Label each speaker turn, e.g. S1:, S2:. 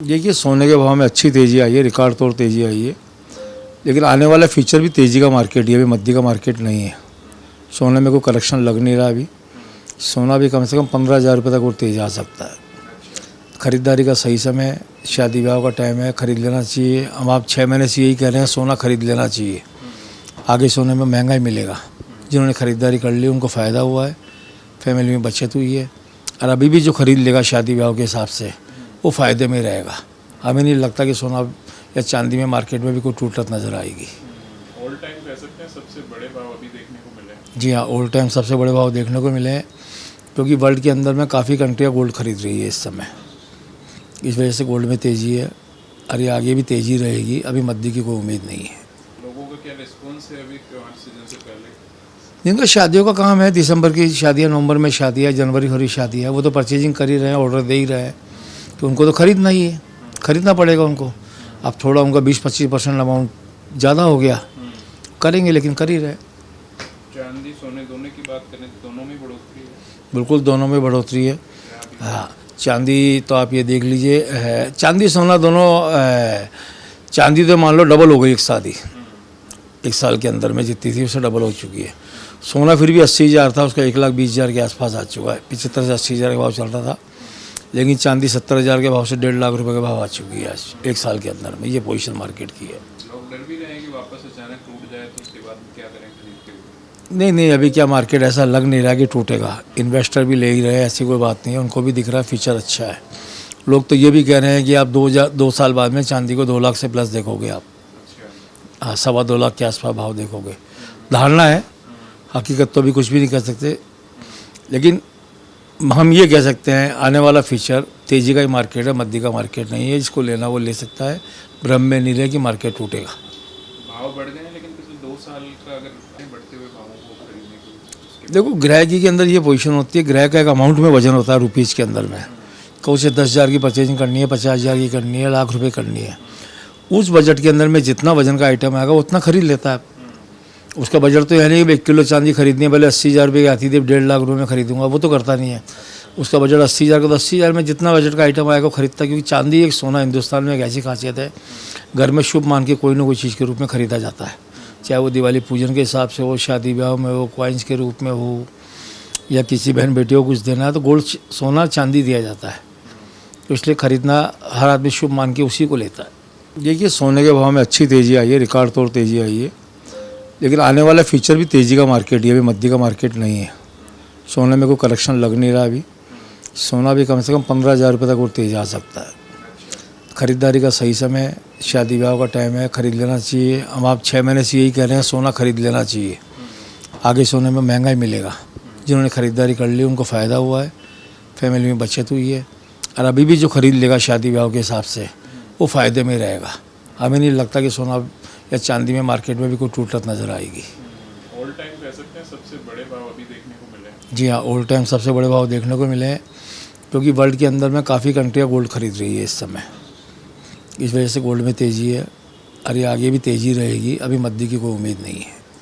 S1: देखिए सोने के भाव में अच्छी तेज़ी आई है, रिकॉर्ड तोड़ तेज़ी आई है, लेकिन आने वाला फ्यूचर भी तेज़ी का मार्केट ही है, अभी मद्दी का मार्केट नहीं है। सोने में कोई करेक्शन लग नहीं रहा अभी। सोना भी कम से कम 15,000 रुपये तक और तेज़ आ सकता है। ख़रीदारी का सही समय, शादी ब्याह का टाइम है, ख़रीद लेना चाहिए। हम आप 6 महीने से यही कह रहे हैं, सोना ख़रीद लेना चाहिए। आगे सोने में महंगा ही मिलेगा। जिन्होंने ख़रीदारी कर ली उनको फ़ायदा हुआ है, फैमिली में बचत हुई है। और अभी भी जो ख़रीद लेगा शादी ब्याह के हिसाब से वो फ़ायदे में रहेगा। हमें नहीं लगता कि सोना या चांदी में मार्केट में भी कोई टूटत नज़र आएगी।
S2: ऑल टाइम कह सकते हैं सबसे बड़े भाव अभी देखने को मिले हैं।
S1: जी हाँ, ऑल टाइम सबसे बड़े भाव देखने को मिले हैं, क्योंकि वर्ल्ड के अंदर में काफ़ी कंट्रियाँ गोल्ड खरीद रही है इस समय। इस वजह से गोल्ड में तेज़ी है और ये आगे भी तेज़ी रहेगी। अभी मद्दी की कोई उम्मीद नहीं है।
S2: लोगों का क्या रिस्पॉन्स है अभी त्योहार सीजन से पहले?
S1: जिनका शादियों का काम है, दिसंबर की शादियाँ, नवंबर में शादियाँ, जनवरी फरवरी शादी है, वो तो परचेजिंग कर ही रहे हैं, ऑर्डर दे ही रहे हैं, तो उनको तो खरीदना ही है, खरीदना पड़ेगा उनको। अब थोड़ा उनका 20-25% अमाउंट ज़्यादा हो गया, करेंगे, लेकिन कर ही रहे।
S2: चांदी सोने दोनों की बात करें तो दोनों में बढ़ोतरी है।
S1: बिल्कुल दोनों में बढ़ोतरी है। हाँ, चांदी तो आप ये देख लीजिए, चांदी सोना दोनों, चांदी तो मान लो डबल हो गई एक साथ ही, एक साल के अंदर में जितनी थी उससे डबल हो चुकी है। सोना फिर भी 80,000 था, उसका 1,20,000 के आसपास आ चुका है। 75 से 80,000 के भाव चल रहा था, लेकिन चांदी 70,000 के भाव से 1.5 लाख रुपए के भाव आ चुकी है आज एक साल के अंदर में। ये पोजीशन मार्केट की है।
S2: लोग डर भी रहे हैं कि वापस अचानक टूट जाए तो उसके बाद क्या करें खरीद के?
S1: नहीं, अभी क्या मार्केट ऐसा लग नहीं रहा कि टूटेगा। इन्वेस्टर भी ले ही रहे हैं, ऐसी कोई बात नहीं है, उनको भी दिख रहा है फ्यूचर अच्छा है। लोग तो ये भी कह रहे हैं कि आप 2 साल बाद में चांदी को 2 लाख से प्लस देखोगे आप। हाँ, 2.25 लाख के आसपास भाव देखोगे। धारणा है, हकीकत तो अभी कुछ भी नहीं कर सकते, लेकिन हम ये कह सकते हैं आने वाला फ्यूचर तेज़ी का ही मार्केट है, मद्दी का मार्केट नहीं है। जिसको लेना वो ले सकता है, भ्रम में नहीं रहे कि मार्केट टूटेगा।
S2: भाव बढ़ गए हैं, लेकिन पिछले 2 साल का अगर बढ़ते हुए भावों को खरीदने की
S1: देखो, ग्राहकी के अंदर ये पोजीशन होती है, ग्राहक का एक अमाउंट में वजन होता है रुपीज़ के अंदर में। कौ से 10,000 की परचेजिंग करनी है, 50,000 की करनी है, लाख रुपए करनी है, उस बजट के अंदर में जितना वजन का आइटम आएगा उतना खरीद लेता है। उसका बजट तो यह नहीं कि 1 किलो चांदी खरीदनी है, भले 80,000 रुपये की आती थी, 1.5 लाख रुपये में खरीदूंगा, वो तो करता नहीं है। उसका बजट 80,000 का, तो 80,000 में जितना बजट का आइटम आएगा वो खरीदता है, क्योंकि चांदी एक सोना हिंदुस्तान में एक ऐसी खासियत है, घर में शुभ मान के कोई ना कोई चीज़ के रूप में ख़रीदा जाता है। चाहे वो दिवाली पूजन के हिसाब से हो, शादी ब्याह में हो, कॉइन्स के रूप में हो, या किसी बहन बेटियों को कुछ देना है तो गोल्ड, सोना, चांदी दिया जाता है। तो इसलिए ख़रीदना हर आदमी शुभ मान के उसी को लेता है। देखिए सोने के भाव में अच्छी तेज़ी आई है, रिकॉर्ड तोड़ तेज़ी आई है, लेकिन आने वाला फ्यूचर भी तेज़ी का मार्केट ही है, अभी मद्दी का मार्केट नहीं है। सोने में कोई करेक्शन लग नहीं रहा अभी। सोना भी कम से कम 15,000 रुपये तक और तेज़ आ सकता है। ख़रीदारी का सही समय, शादी ब्याह का टाइम है, ख़रीद लेना चाहिए। हम आप 6 महीने से यही कह रहे हैं, सोना ख़रीद लेना चाहिए। आगे सोने में महंगा ही मिलेगा। जिन्होंने ख़रीदारी कर ली उनको फ़ायदा हुआ है, फैमिली में बचत हुई है। और अभी भी जो ख़रीद लेगा शादी ब्याह के हिसाब से वो फ़ायदे में रहेगा। हमें नहीं लगता कि सोना या चांदी में मार्केट में भी कोई टूटत नज़र आएगी।
S2: ऑल टाइम कह सकते हैं सबसे बड़े भाव अभी देखने को मिले हैं।
S1: जी हाँ, ऑल टाइम सबसे बड़े भाव देखने को मिले हैं, क्योंकि वर्ल्ड के अंदर में काफ़ी कंट्रियाँ गोल्ड खरीद रही है इस समय। इस वजह से गोल्ड में तेज़ी है और ये आगे भी तेज़ी रहेगी। अभी मद्दी की कोई उम्मीद नहीं है।